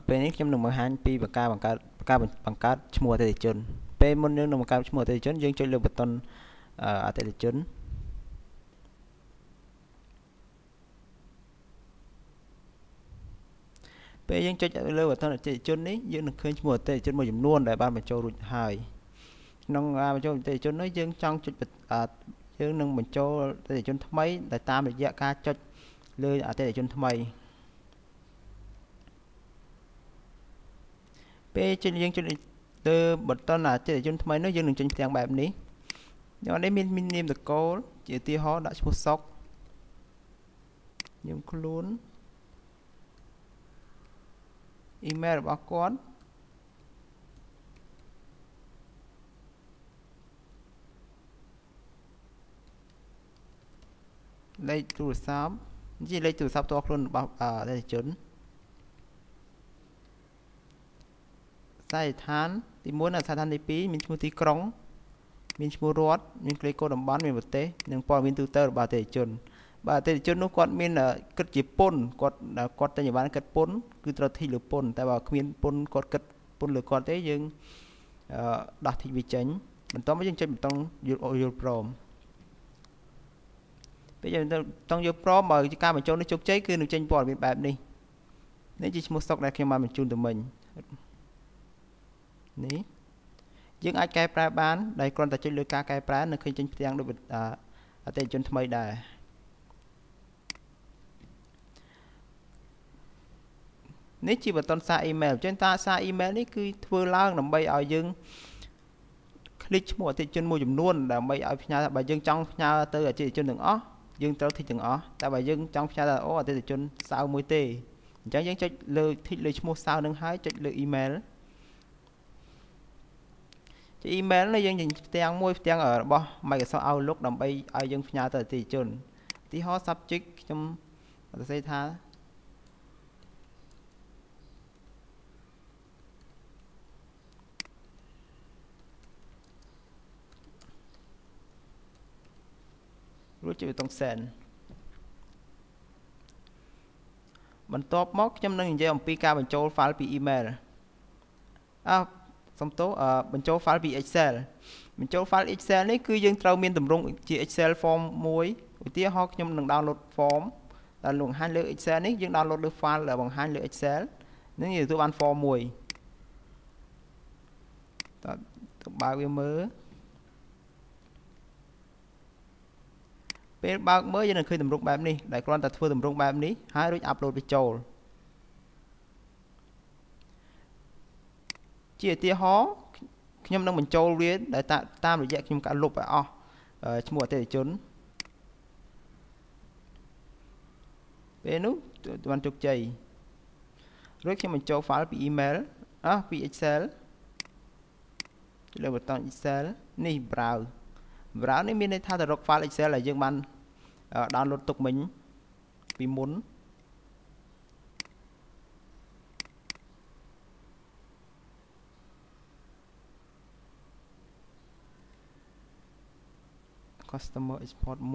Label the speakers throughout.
Speaker 1: ពេលនេះខ្ញុំនឹងបង្ហាញពីបង្កើតឈ្មោះអតិថិជនពេលមុនយើងនឹងបង្កើតឈ្មោះអតិថិជនយើងចុចលើប៊ូតុនអតិថិជនពេលយើងចុចលើប៊ូតុនអតិថិជននេះយើងនឹងឃើញឈ្មោះអតិថិជនមួយចំនួនដែលបានបញ្ចូលរួចហើយក្នុងការបញ្ចូលអតិថិជននេះយើងចង់ចុចយើងនឹងបញ្ចូលអតិថិជនថ្មីដែលតាមរយៈការចុចលើអតិថិជនថ្មីពេលយើងចុចលើប៊ូតុនអតិថិជនថ្មីនោះយើងនឹងចេញផ្ទាំងបែបនេះនេះមាននាមតកូលជាឧទាហរណ៍ដាក់ឈ្មោះសុកខ្ញុំខ្លួនអ៊ីមែលរបស់គាត់លេខទូរស័ព្ទជាលេខទូរស័ព្ទផ្ទាល់ខ្លួនរបស់អតិថិជនខ្សែដ្ឋានទី1និងខ្សែដ្ឋានទី2មានឈ្មោះទីក្រុងមានឈ្មោះរដ្ឋមានលេខកូដតំបន់មានប្រទេសនិងព័ត៌មានទូទៅរបស់អតិថិជនបាទអតិថិជននោះគាត់មានគិតជាពន្ធគាត់តែបានគិតពន្ធគឺត្រូវធីលើពន្ធតែបើគ្មានពន្ធគាត់គិតពន្ធលើគាត់ទេយើងដោះធីវាចេញបន្តមកយើងចុចប៊ូតុនយល់ព្រមពេលយើងតង់យល់ព្រមបើការបញ្ចូលនេះជោគជ័យគឺនឹងចេញព័ត៌មានបែបនេះនេះជាឈ្មោះសុកដែលខ្ញុំបានបញ្ជូនទៅមិញនេះយើងអាចកែប្រែបានដោយគ្រាន់តែចុចលើការកែប្រែនៅឃើញចេញផ្ទាំងដូចអតិថិជនថ្មីដែរនេះជាប៊ូតុនសារអ៊ីមែលចឹងសារអ៊ីមែលនេះគឺធ្វើឡើងដើម្បីឲ្យយើងคลิกឈ្មោះអតិថិជនមួយចំនួនដើម្បីឲ្យផ្ញើបើយើងចង់ផ្ញើទៅអតិថិជនទាំងអស់យើងត្រូវធីកទាំងអស់តែបើយើងចង់ផ្ញើទៅអតិថិជនសៅមួយទេអញ្ចឹងយើងចុចលើធីកលើឈ្មោះសៅនឹងហើយចុចលើអ៊ីមែលជាអ៊ីមែលនេះយើងផ្ទាំងមួយផ្ទាំងរបស់ Microsoft Outlook ដើម្បីឲ្យយើងផ្ញើទៅអតិថិជនឧទាហរណ៍ subject ខ្ញុំសរសេរថារួចចុចប៊ូតុន Send បន្ទាប់មកខ្ញុំនឹងនិយាយអំពីការបញ្ចូល file ពី email សំទោសបញ្ចូល file ពី Excel បញ្ចូល file Excel នេះគឺយើងត្រូវមានទម្រង់ជា Excel form មួយឧទាហរណ៍ខ្ញុំនឹង download form ដែលបង្ហាញលើ Excel នេះយើង download លើ file ដែលបង្ហាញលើ Excel នឹងទទួលបាន form មួយតើបើកវាមើលពេលបើកមើលយើងនឹងឃើញទម្រង់បែបនេះដែលគ្រាន់តែធ្វើទម្រង់បែបនេះហើយរួច upload វាចូលជាឧទាហរណ៍ខ្ញុំនឹងបញ្ចូលវាដែលតាមរយៈខ្ញុំកាត់លុបឲ្យអស់ឈ្មោះអតិថិជនពេលនោះបានជោគជ័យរួចខ្ញុំបញ្ចូល file ពី email ពី Excel លើប៊ូតុន Excel នេះ browse នេះមានន័យថាទៅរក file Excel ដែលយើងបានdownload ទុកមិញពីមុនcustomer export 1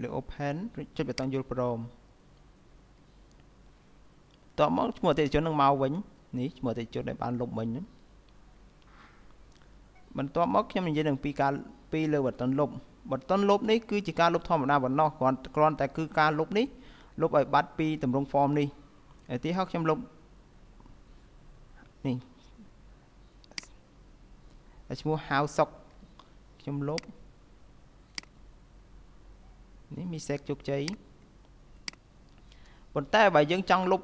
Speaker 1: លើ open ចុចប៊ូតុនយល់ព្រមតមកឈ្មោះអតិថិជននឹងមកវិញនេះឈ្មោះអតិថិជនដែលបានលុបមិញបន្ទាប់មកខ្ញុំនិយាយនឹងពីលើប៊ូតុនលុបនេះគឺជាការលុបធម្មតាប៉ុណ្ណោះគ្រាន់តែគឺការលុបនេះលុបឲ្យបាត់ពីទម្រង់ form នេះឧទាហរណ៍ខ្ញុំលុបនេះឈ្មោះហៅសុកខ្ញុំលុបនេះមានសេកជោគជ័យប៉ុន្តែបើយើងចង់លុប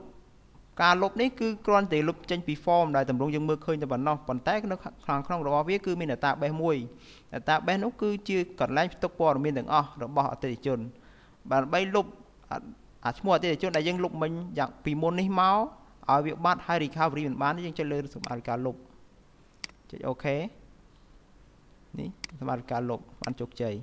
Speaker 1: ការលុបនេះគឺគ្រាន់តែលុបចេញពី form ដែលតម្រង់យើងមើលឃើញតែប៉ុណ្ណោះប៉ុន្តែនៅក្នុងរបស់វាគឺមាន database មួយ database នោះគឺជាកន្លែងផ្ទុកព័ត៌មានទាំងអស់របស់អតិថិជនដើម្បីលុបឈ្មោះអតិថិជនដែលយើងលុបមិញយ៉ាងពីមុននេះមកឲ្យវាបាត់ហើយ recovery មិនបានយើងចុចលើសម្រាប់ការលុបចុច OK នេះសម្រាប់ការលុបបានជោគជ័យ